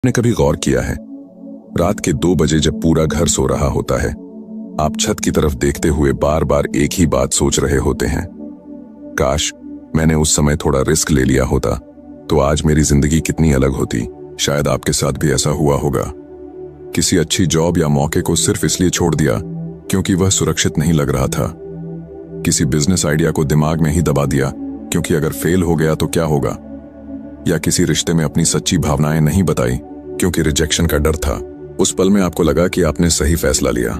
आपने कभी गौर किया है, रात के 2 बजे जब पूरा घर सो रहा होता है, आप छत की तरफ देखते हुए बार बार एक ही बात सोच रहे होते हैं, काश मैंने उस समय थोड़ा रिस्क ले लिया होता तो आज मेरी जिंदगी कितनी अलग होती। शायद आपके साथ भी ऐसा हुआ होगा। किसी अच्छी जॉब या मौके को सिर्फ इसलिए छोड़ दिया क्योंकि वह सुरक्षित नहीं लग रहा था। किसी बिजनेस आइडिया को दिमाग में ही दबा दिया क्योंकि अगर फेल हो गया तो क्या होगा। या किसी रिश्ते में अपनी सच्ची भावनाएं नहीं बताई क्योंकि रिजेक्शन का डर था। उस पल में आपको लगा कि आपने सही फैसला लिया,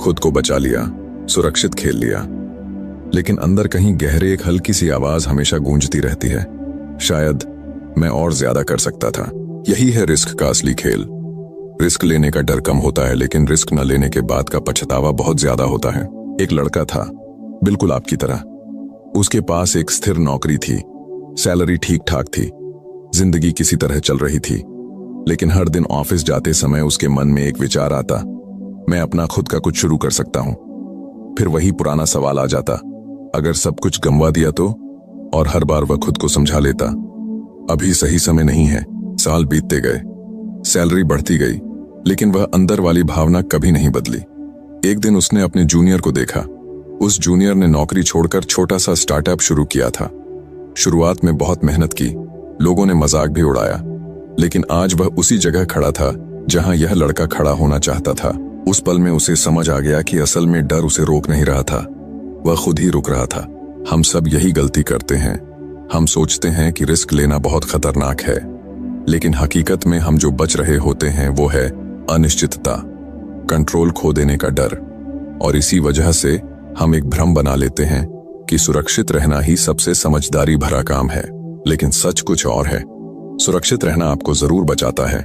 खुद को बचा लिया, सुरक्षित खेल लिया, लेकिन अंदर कहीं गहरे एक हल्की सी आवाज हमेशा गूंजती रहती है, शायद मैं और ज्यादा कर सकता था। यही है रिस्क का असली खेल। रिस्क लेने का डर कम होता है, लेकिन रिस्क न लेने के बाद का पछतावा बहुत ज्यादा होता है। एक लड़का था, बिल्कुल आपकी तरह। उसके पास एक स्थिर नौकरी थी, सैलरी ठीक ठाक थी, जिंदगी किसी तरह चल रही थी। लेकिन हर दिन ऑफिस जाते समय उसके मन में एक विचार आता, मैं अपना खुद का कुछ शुरू कर सकता हूं। फिर वही पुराना सवाल आ जाता, अगर सब कुछ गंवा दिया तो। और हर बार वह खुद को समझा लेता, अभी सही समय नहीं है। साल बीतते गए, सैलरी बढ़ती गई, लेकिन वह अंदर वाली भावना कभी नहीं बदली। एक दिन उसने अपने जूनियर को देखा। उस जूनियर ने नौकरी छोड़कर छोटा सा स्टार्टअप शुरू किया था। शुरुआत में बहुत मेहनत की, लोगों ने मजाक भी उड़ाया, लेकिन आज वह उसी जगह खड़ा था जहां यह लड़का खड़ा होना चाहता था। उस पल में उसे समझ आ गया कि असल में डर उसे रोक नहीं रहा था, वह खुद ही रुक रहा था। हम सब यही गलती करते हैं। हम सोचते हैं कि रिस्क लेना बहुत खतरनाक है, लेकिन हकीकत में हम जो बच रहे होते हैं वो है अनिश्चितता, कंट्रोल खो देने का डर। और इसी वजह से हम एक भ्रम बना लेते हैं कि सुरक्षित रहना ही सबसे समझदारी भरा काम है। लेकिन सच कुछ और है। सुरक्षित रहना आपको जरूर बचाता है,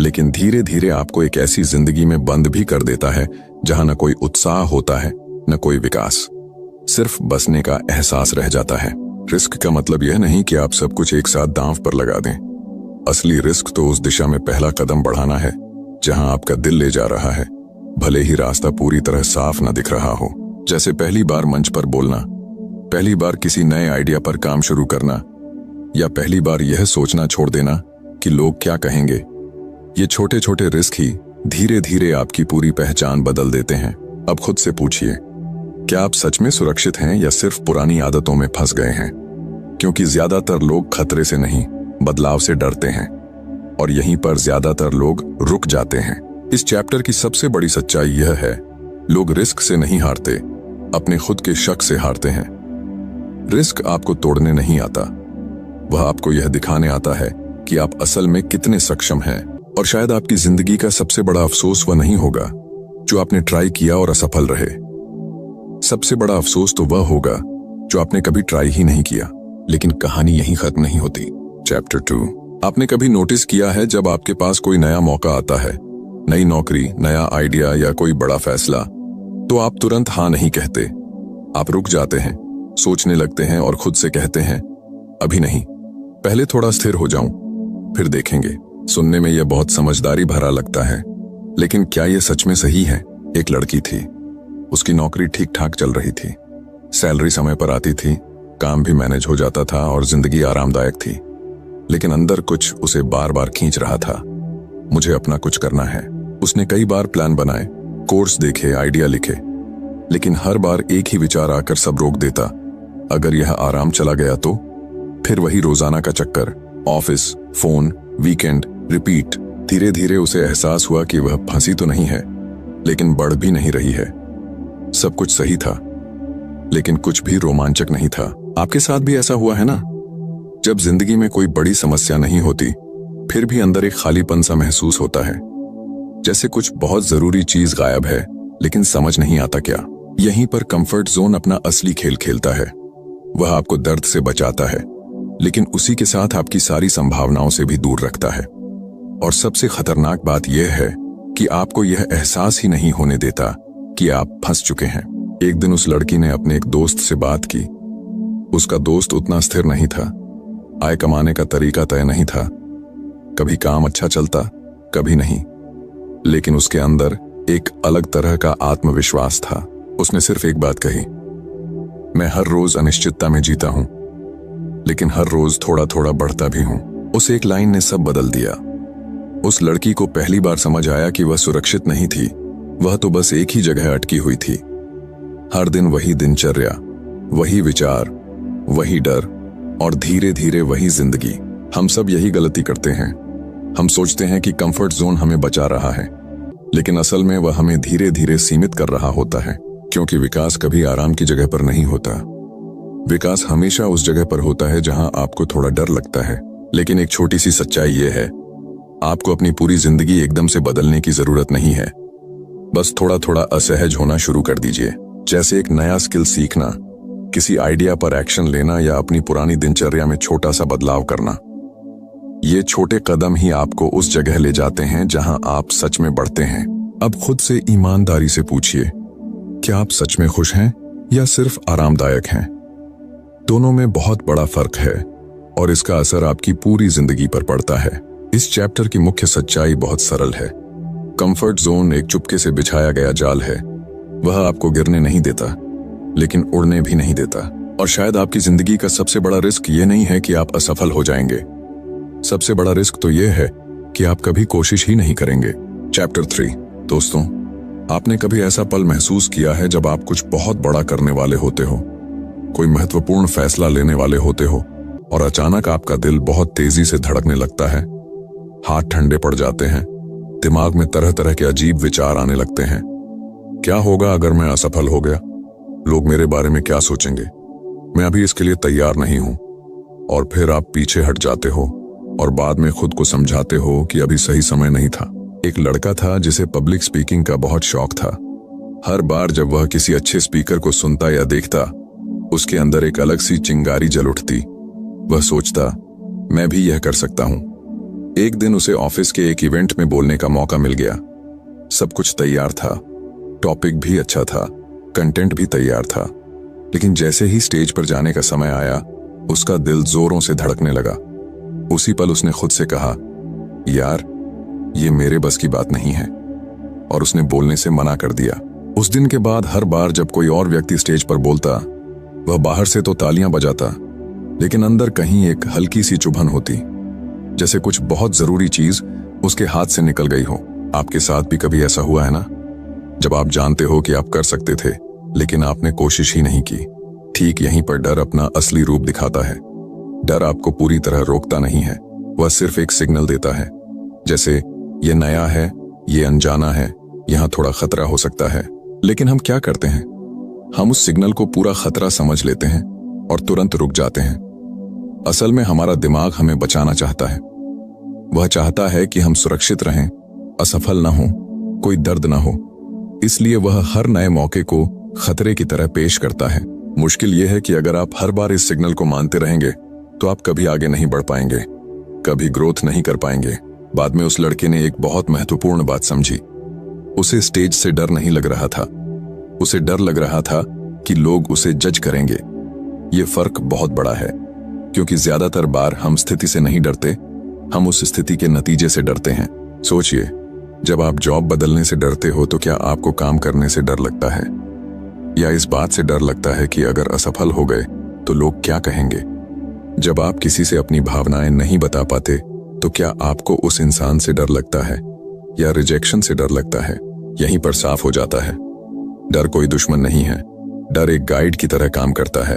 लेकिन धीरे धीरे आपको एक ऐसी जिंदगी में बंद भी कर देता है जहां न कोई उत्साह होता है, न कोई विकास, सिर्फ बसने का एहसास रह जाता है। रिस्क का मतलब यह नहीं कि आप सब कुछ एक साथ दांव पर लगा दें। असली रिस्क तो उस दिशा में पहला कदम बढ़ाना है जहां आपका दिल ले जा रहा है, भले ही रास्ता पूरी तरह साफ न दिख रहा हो। जैसे पहली बार मंच पर बोलना, पहली बार किसी नए आइडिया पर काम शुरू करना, या पहली बार यह सोचना छोड़ देना कि लोग क्या कहेंगे। ये छोटे छोटे रिस्क ही धीरे धीरे आपकी पूरी पहचान बदल देते हैं। अब खुद से पूछिए, क्या आप सच में सुरक्षित हैं या सिर्फ पुरानी आदतों में फंस गए हैं? क्योंकि ज्यादातर लोग खतरे से नहीं, बदलाव से डरते हैं, और यहीं पर ज्यादातर लोग रुक जाते हैं। इस चैप्टर की सबसे बड़ी सच्चाई यह है, लोग रिस्क से नहीं हारते, अपने खुद के शक से हारते हैं। रिस्क आपको तोड़ने नहीं आता, वह आपको यह दिखाने आता है कि आप असल में कितने सक्षम हैं। और शायद आपकी जिंदगी का सबसे बड़ा अफसोस वह नहीं होगा जो आपने ट्राई किया और असफल रहे। सबसे बड़ा अफसोस तो वह होगा जो आपने कभी ट्राई ही नहीं किया। लेकिन कहानी यहीं खत्म नहीं होती। चैप्टर 2। आपने कभी नोटिस किया है, जब आपके पास कोई नया मौका आता है, नई नौकरी, नया आइडिया या कोई बड़ा फैसला, तो आप तुरंत हाँ नहीं कहते। आप रुक जाते हैं, सोचने लगते हैं और खुद से कहते हैं, अभी नहीं, पहले थोड़ा स्थिर हो जाऊं, फिर देखेंगे। सुनने में यह बहुत समझदारी भरा लगता है, लेकिन क्या यह सच में सही है? एक लड़की थी, उसकी नौकरी ठीक ठाक चल रही थी, सैलरी समय पर आती थी, काम भी मैनेज हो जाता था और जिंदगी आरामदायक थी। लेकिन अंदर कुछ उसे बार बार खींच रहा था, मुझे अपना कुछ करना है। उसने कई बार प्लान बनाए, कोर्स देखे, आइडिया लिखे, लेकिन हर बार एक ही विचार आकर सब रोक देता, अगर यह आराम चला गया तो? फिर वही रोजाना का चक्कर, ऑफिस, फोन, वीकेंड, रिपीट। धीरे धीरे उसे एहसास हुआ कि वह फंसी तो नहीं है, लेकिन बढ़ भी नहीं रही है। सब कुछ सही था, लेकिन कुछ भी रोमांचक नहीं था। आपके साथ भी ऐसा हुआ है ना? जब जिंदगी में कोई बड़ी समस्या नहीं होती, फिर भी अंदर एक खालीपन सा महसूस होता है, जैसे कुछ बहुत जरूरी चीज गायब है, लेकिन समझ नहीं आता क्या। यहीं पर कंफर्ट जोन अपना असली खेल खेलता है। वह आपको दर्द से बचाता है, लेकिन उसी के साथ आपकी सारी संभावनाओं से भी दूर रखता है। और सबसे खतरनाक बात यह है कि आपको यह एहसास ही नहीं होने देता कि आप फंस चुके हैं। एक दिन उस लड़की ने अपने एक दोस्त से बात की। उसका दोस्त उतना स्थिर नहीं था, आय कमाने का तरीका तय नहीं था, कभी काम अच्छा चलता, कभी नहीं, लेकिन उसके अंदर एक अलग तरह का आत्मविश्वास था। उसने सिर्फ एक बात कही, मैं हर रोज अनिश्चितता में जीता हूं, लेकिन हर रोज थोड़ा थोड़ा बढ़ता भी हूं। उस एक लाइन ने सब बदल दिया। उस लड़की को पहली बार समझ आया कि वह सुरक्षित नहीं थी, वह तो बस एक ही जगह अटकी हुई थी। हर दिन वही दिनचर्या, वही विचार, वही डर और धीरे धीरे वही जिंदगी। हम सब यही गलती करते हैं। हम सोचते हैं कि कंफर्ट जोन हमें बचा रहा है, लेकिन असल में वह हमें धीरे धीरे सीमित कर रहा होता है। क्योंकि विकास कभी आराम की जगह पर नहीं होता। विकास हमेशा उस जगह पर होता है जहां आपको थोड़ा डर लगता है। लेकिन एक छोटी सी सच्चाई यह है, आपको अपनी पूरी जिंदगी एकदम से बदलने की जरूरत नहीं है। बस थोड़ा थोड़ा असहज होना शुरू कर दीजिए। जैसे एक नया स्किल सीखना, किसी आइडिया पर एक्शन लेना या अपनी पुरानी दिनचर्या में छोटा सा बदलाव करना। ये छोटे कदम ही आपको उस जगह ले जाते हैं जहां आप सच में बढ़ते हैं। अब खुद से ईमानदारी से पूछिए, क्या आप सच में खुश हैं या सिर्फ आरामदायक हैं? दोनों में बहुत बड़ा फर्क है और इसका असर आपकी पूरी जिंदगी पर पड़ता है। इस चैप्टर की मुख्य सच्चाई बहुत सरल है। कंफर्ट जोन एक चुपके से बिछाया गया जाल है। वह आपको गिरने नहीं देता, लेकिन उड़ने भी नहीं देता। और शायद आपकी जिंदगी का सबसे बड़ा रिस्क ये नहीं है कि आप असफल हो जाएंगे। सबसे बड़ा रिस्क तो यह है कि आप कभी कोशिश ही नहीं करेंगे। चैप्टर 3। दोस्तों, आपने कभी ऐसा पल महसूस किया है जब आप कुछ बहुत बड़ा करने वाले होते हो, कोई महत्वपूर्ण फैसला लेने वाले होते हो, और अचानक आपका दिल बहुत तेजी से धड़कने लगता है, हाथ ठंडे पड़ जाते हैं, दिमाग में तरह तरह के अजीब विचार आने लगते हैं। क्या होगा अगर मैं असफल हो गया? लोग मेरे बारे में क्या सोचेंगे? मैं अभी इसके लिए तैयार नहीं हूं। और फिर आप पीछे हट जाते हो और बाद में खुद को समझाते हो कि अभी सही समय नहीं था। एक लड़का था जिसे पब्लिक स्पीकिंग का बहुत शौक था। हर बार जब वह किसी अच्छे स्पीकर को सुनता या देखता, उसके अंदर एक अलग सी चिंगारी जल उठती। वह सोचता, मैं भी यह कर सकता हूं। एक दिन उसे ऑफिस के एक इवेंट में बोलने का मौका मिल गया। सब कुछ तैयार था, टॉपिक भी अच्छा था, कंटेंट भी तैयार था, लेकिन जैसे ही स्टेज पर जाने का समय आया, उसका दिल जोरों से धड़कने लगा। उसी पल उसने खुद से कहा, यार, ये मेरे बस की बात नहीं है, और उसने बोलने से मना कर दिया। उस दिन के बाद हर बार जब कोई और व्यक्ति स्टेज पर बोलता, वह बाहर से तो तालियां बजाता, लेकिन अंदर कहीं एक हल्की सी चुभन होती, जैसे कुछ बहुत जरूरी चीज उसके हाथ से निकल गई हो। आपके साथ भी कभी ऐसा हुआ है ना, जब आप जानते हो कि आप कर सकते थे, लेकिन आपने कोशिश ही नहीं की। ठीक यहीं पर डर अपना असली रूप दिखाता है। डर आपको पूरी तरह रोकता नहीं है, वह सिर्फ एक सिग्नल देता है, जैसे ये नया है, ये अनजाना है, यहां थोड़ा खतरा हो सकता है। लेकिन हम क्या करते हैं? हम उस सिग्नल को पूरा खतरा समझ लेते हैं और तुरंत रुक जाते हैं। असल में हमारा दिमाग हमें बचाना चाहता है। वह चाहता है कि हम सुरक्षित रहें, असफल ना हो, कोई दर्द ना हो। इसलिए वह हर नए मौके को खतरे की तरह पेश करता है। मुश्किल यह है कि अगर आप हर बार इस सिग्नल को मानते रहेंगे, तो आप कभी आगे नहीं बढ़ पाएंगे, कभी ग्रोथ नहीं कर पाएंगे। बाद में उस लड़के ने एक बहुत महत्वपूर्ण बात समझी। उसे स्टेज से डर नहीं लग रहा था, उसे डर लग रहा था कि लोग उसे जज करेंगे। ये फर्क बहुत बड़ा है, क्योंकि ज्यादातर बार हम स्थिति से नहीं डरते, हम उस स्थिति के नतीजे से डरते हैं। सोचिए, जब आप जॉब बदलने से डरते हो तो क्या आपको काम करने से डर लगता है, या इस बात से डर लगता है कि अगर असफल हो गए तो लोग क्या कहेंगे? जब आप किसी से अपनी भावनाएं नहीं बता पाते, तो क्या आपको उस इंसान से डर लगता है या रिजेक्शन से डर लगता है? यहीं पर साफ हो जाता है, डर कोई दुश्मन नहीं है। डर एक गाइड की तरह काम करता है।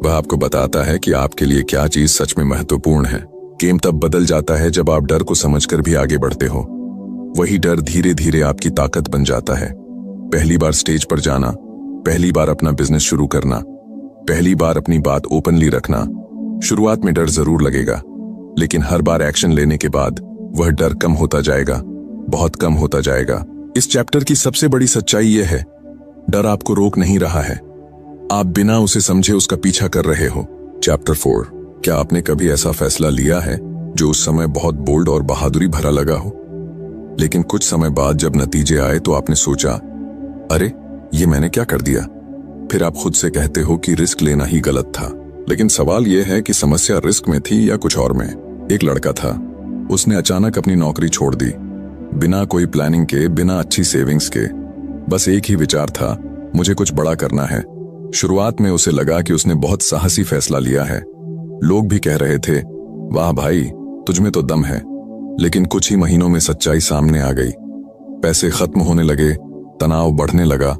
वह आपको बताता है कि आपके लिए क्या चीज सच में महत्वपूर्ण है। गेम तब बदल जाता है जब आप डर को समझकर भी आगे बढ़ते हो। वही डर धीरे धीरे आपकी ताकत बन जाता है। पहली बार स्टेज पर जाना, पहली बार अपना बिजनेस शुरू करना, पहली बार अपनी बात ओपनली रखना। शुरुआत में डर जरूर लगेगा, लेकिन हर बार एक्शन लेने के बाद वह डर कम होता जाएगा, बहुत कम होता जाएगा। इस चैप्टर की सबसे बड़ी सच्चाई यह है, डर आपको रोक नहीं रहा है, आप बिना उसे समझे उसका पीछा कर रहे हो। चैप्टर 4। क्या आपने कभी ऐसा फैसला लिया है जो उस समय बहुत बोल्ड और बहादुरी भरा लगा हो, लेकिन कुछ समय बाद जब नतीजे आए तो आपने सोचा, अरे ये मैंने क्या कर दिया? फिर आप खुद से कहते हो कि रिस्क लेना ही गलत था। लेकिन सवाल यह है कि समस्या रिस्क में थी या कुछ और में। एक लड़का था, उसने अचानक अपनी नौकरी छोड़ दी, बिना कोई प्लानिंग के, बिना अच्छी सेविंग्स के। बस एक ही विचार था, मुझे कुछ बड़ा करना है। शुरुआत में उसे लगा कि उसने बहुत साहसी फैसला लिया है। लोग भी कह रहे थे, वाह भाई, तुझमें तो दम है। लेकिन कुछ ही महीनों में सच्चाई सामने आ गई। पैसे खत्म होने लगे, तनाव बढ़ने लगा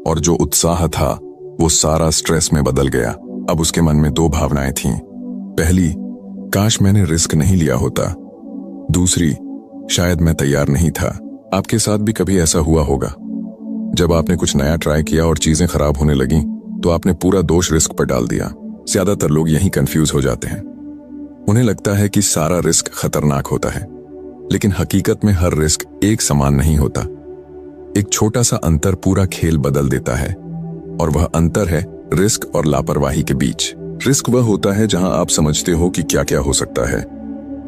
और जो उत्साह था वो सारा स्ट्रेस में बदल गया। अब उसके मन में दो भावनाएं थीं। पहली, काश मैंने रिस्क नहीं लिया होता। दूसरी, शायद मैं तैयार नहीं था। आपके साथ भी कभी ऐसा हुआ होगा। जब आपने कुछ नया ट्राई किया और चीजें खराब होने लगीं, तो आपने पूरा दोष रिस्क पर डाल दिया। ज्यादातर लोग यहीं कंफ्यूज हो जाते हैं। उन्हें लगता है कि सारा रिस्क खतरनाक होता है, लेकिन हकीकत में हर रिस्क एक समान नहीं होता। एक छोटा सा अंतर पूरा खेल बदल देता है, और वह अंतर है रिस्क और लापरवाही के बीच। रिस्क वह होता है जहां आप समझते हो कि क्या क्या हो सकता है।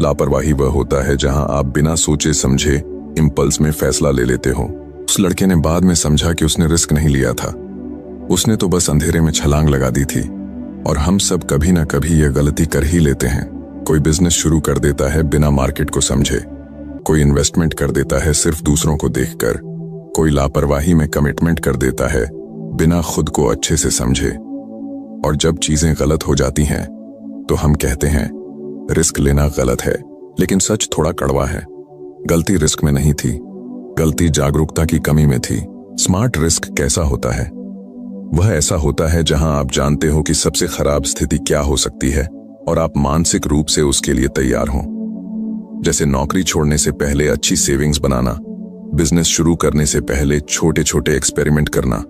लापरवाही वह होता है जहां आप बिना सोचे समझे इंपल्स में फैसला ले लेते हो। उस लड़के ने बाद में समझा कि उसने रिस्क नहीं लिया था, उसने तो बस अंधेरे में छलांग लगा दी थी। और हम सब कभी ना कभी यह गलती कर ही लेते हैं। कोई बिजनेस शुरू कर देता है बिना मार्केट को समझे, कोई इन्वेस्टमेंट कर देता है सिर्फ दूसरों को देखकर, कोई लापरवाही में कमिटमेंट कर देता है बिना खुद को अच्छे से समझे। और जब चीजें गलत हो जाती हैं तो हम कहते हैं रिस्क लेना गलत है, लेकिन सच थोड़ा कड़वा है। गलती रिस्क में नहीं थी, गलती जागरूकता की कमी में थी। स्मार्ट रिस्क कैसा होता है? वह ऐसा होता है जहां आप जानते हो कि सबसे खराब स्थिति क्या हो सकती है और आप मानसिक रूप से उसके लिए तैयार हो। जैसे नौकरी छोड़ने से पहले अच्छी सेविंग्स बनाना, बिजनेस शुरू करने से पहले छोटे छोटे एक्सपेरिमेंट करना,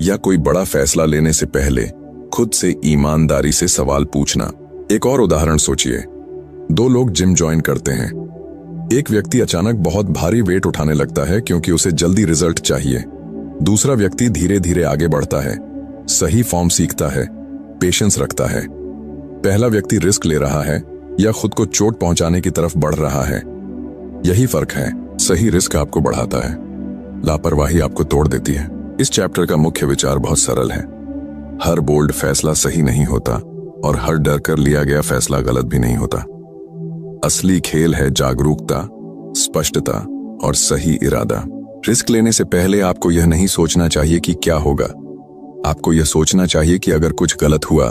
या कोई बड़ा फैसला लेने से पहले खुद से ईमानदारी से सवाल पूछना। एक और उदाहरण सोचिए। दो लोग जिम ज्वाइन करते हैं। एक व्यक्ति अचानक बहुत भारी वेट उठाने लगता है क्योंकि उसे जल्दी रिजल्ट चाहिए। दूसरा व्यक्ति धीरे धीरे आगे बढ़ता है, सही फॉर्म सीखता है, पेशेंस रखता है। पहला व्यक्ति रिस्क ले रहा है या खुद को चोट पहुंचाने की तरफ बढ़ रहा है। यही फर्क है। सही रिस्क आपको बढ़ाता है, लापरवाही आपको तोड़ देती है। इस चैप्टर का मुख्य विचार बहुत सरल है। हर बोल्ड फैसला सही नहीं होता और हर डर कर लिया गया फैसला गलत भी नहीं होता। असली खेल है जागरूकता, स्पष्टता और सही इरादा। रिस्क लेने से पहले आपको यह नहीं सोचना चाहिए कि क्या होगा। आपको यह सोचना चाहिए कि अगर कुछ गलत हुआ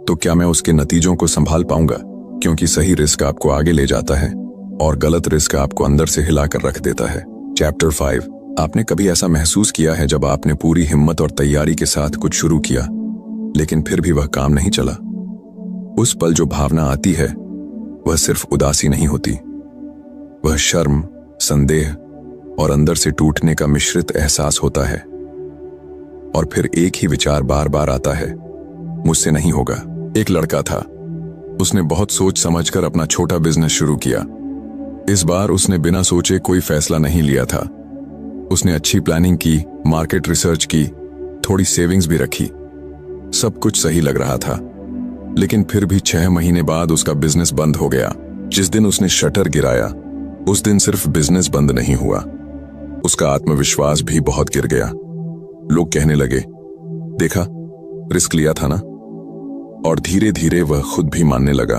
तो क्या मैं उसके नतीजों को संभाल पाऊंगा, क्योंकि सही रिस्क आपको आगे ले जाता है और गलत रिस्क आपको अंदर से हिलाकर रख देता है। चैप्टर 5। आपने कभी ऐसा महसूस किया है जब आपने पूरी हिम्मत और तैयारी के साथ कुछ शुरू किया, लेकिन फिर भी वह काम नहीं चला? उस पल जो भावना आती है वह सिर्फ उदासी नहीं होती, वह शर्म, संदेह और अंदर से टूटने का मिश्रित एहसास होता है। और फिर एक ही विचार बार बार आता है, मुझसे नहीं होगा। एक लड़का था, उसने बहुत सोच समझकर अपना छोटा बिजनेस शुरू किया। इस बार उसने बिना सोचे कोई फैसला नहीं लिया था। उसने अच्छी प्लानिंग की, मार्केट रिसर्च की, थोड़ी सेविंग्स भी रखी। सब कुछ सही लग रहा था, लेकिन फिर भी 6 महीने बाद उसका बिजनेस बंद हो गया। जिस दिन उसने शटर गिराया, उस दिन सिर्फ बिजनेस बंद नहीं हुआ, उसका आत्मविश्वास भी बहुत गिर गया। लोग कहने लगे, देखा, रिस्क लिया था ना। और धीरे धीरे वह खुद भी मानने लगा,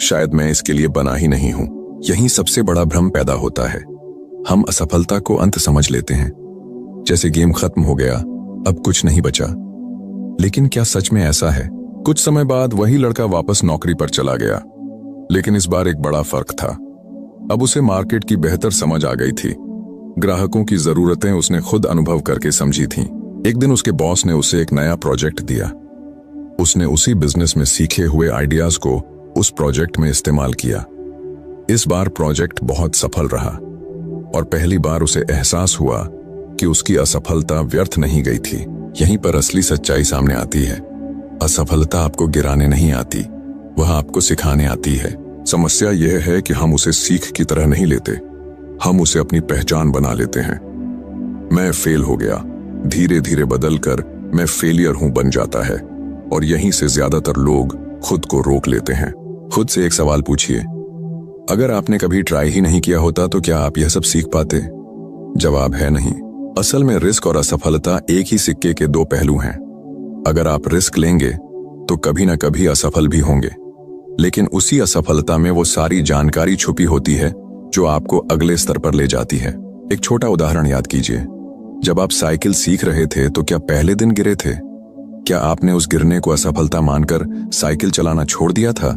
शायद मैं इसके लिए बना ही नहीं हूं। यहीं सबसे बड़ा भ्रम पैदा होता है। हम असफलता को अंत समझ लेते हैं, जैसे गेम खत्म हो गया, अब कुछ नहीं बचा। लेकिन क्या सच में ऐसा है? कुछ समय बाद वही लड़का वापस नौकरी पर चला गया, लेकिन इस बार एक बड़ा फर्क था। अब उसे मार्केट की बेहतर समझ आ गई थी। ग्राहकों की जरूरतें उसने खुद अनुभव करके समझी थीं। एक दिन उसके बॉस ने उसे एक नया प्रोजेक्ट दिया। उसने उसी बिजनेस में सीखे हुए आइडियाज को उस प्रोजेक्ट में इस्तेमाल किया। इस बार प्रोजेक्ट बहुत सफल रहा और पहली बार उसे एहसास हुआ कि उसकी असफलता व्यर्थ नहीं गई थी। यहीं पर असली सच्चाई सामने आती है। असफलता आपको गिराने नहीं आती, वह आपको सिखाने आती है। समस्या यह है कि हम उसे सीख की तरह नहीं लेते, हम उसे अपनी पहचान बना लेते हैं। मैं फेल हो गया, धीरे धीरे बदलकर मैं फेलियर हूं बन जाता है। और यहीं से ज्यादातर लोग खुद को रोक लेते हैं। खुद से एक सवाल पूछिए, अगर आपने कभी ट्राई ही नहीं किया होता तो क्या आप यह सब सीख पाते? जवाब है नहीं। असल में रिस्क और असफलता एक ही सिक्के के दो पहलू हैं। अगर आप रिस्क लेंगे तो कभी ना कभी असफल भी होंगे, लेकिन उसी असफलता में वो सारी जानकारी छुपी होती है जो आपको अगले स्तर पर ले जाती है। एक छोटा उदाहरण याद कीजिए। जब आप साइकिल सीख रहे थे तो क्या पहले दिन गिरे थे? क्या आपने उस गिरने को असफलता मानकर साइकिल चलाना छोड़ दिया था?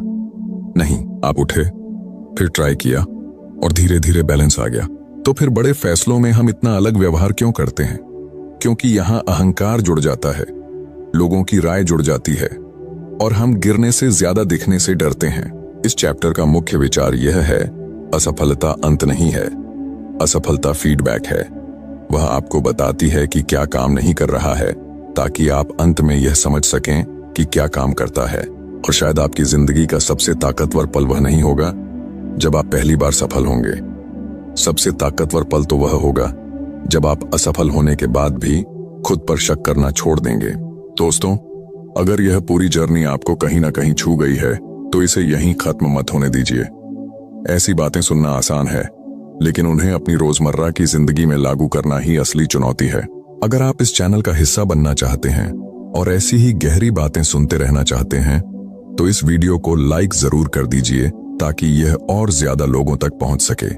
नहीं, आप उठे, फिर ट्राई किया, और धीरे धीरे बैलेंस आ गया। तो फिर बड़े फैसलों में हम इतना अलग व्यवहार क्यों करते हैं? क्योंकि यहां अहंकार जुड़ जाता है, लोगों की राय जुड़ जाती है और हम गिरने से ज्यादा दिखने से डरते हैं। इस चैप्टर का मुख्य विचार यह है, असफलता अंत नहीं है, असफलता फीडबैक है। वह आपको बताती है कि क्या काम नहीं कर रहा है, ताकि आप अंत में यह समझ सकें कि क्या काम करता है। और शायद आपकी जिंदगी का सबसे ताकतवर पल वह नहीं होगा जब आप पहली बार सफल होंगे। सबसे ताकतवर पल तो वह होगा जब आप असफल होने के बाद भी खुद पर शक करना छोड़ देंगे। दोस्तों, अगर यह पूरी जर्नी आपको कहीं ना कहीं छू गई है तो इसे यहीं खत्म मत होने दीजिए। ऐसी बातें सुनना आसान है, लेकिन उन्हें अपनी रोजमर्रा की जिंदगी में लागू करना ही असली चुनौती है। अगर आप इस चैनल का हिस्सा बनना चाहते हैं और ऐसी ही गहरी बातें सुनते रहना चाहते हैं तो इस वीडियो को लाइक जरूर कर दीजिए, ताकि यह और ज्यादा लोगों तक पहुंच सके।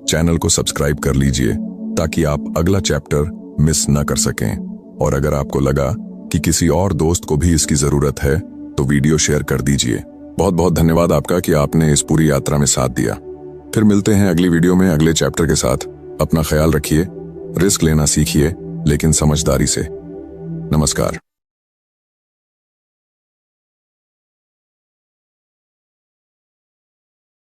चैनल को सब्सक्राइब कर लीजिए ताकि आप अगला चैप्टर मिस न कर सकें। और अगर आपको लगा कि किसी और दोस्त को भी इसकी जरूरत है तो वीडियो शेयर कर दीजिए। बहुत बहुत धन्यवाद आपका कि आपने इस पूरी यात्रा में साथ दिया। फिर मिलते हैं अगली वीडियो में अगले चैप्टर के साथ। अपना ख्याल रखिए, रिस्क लेना सीखिए, लेकिन समझदारी से। नमस्कार।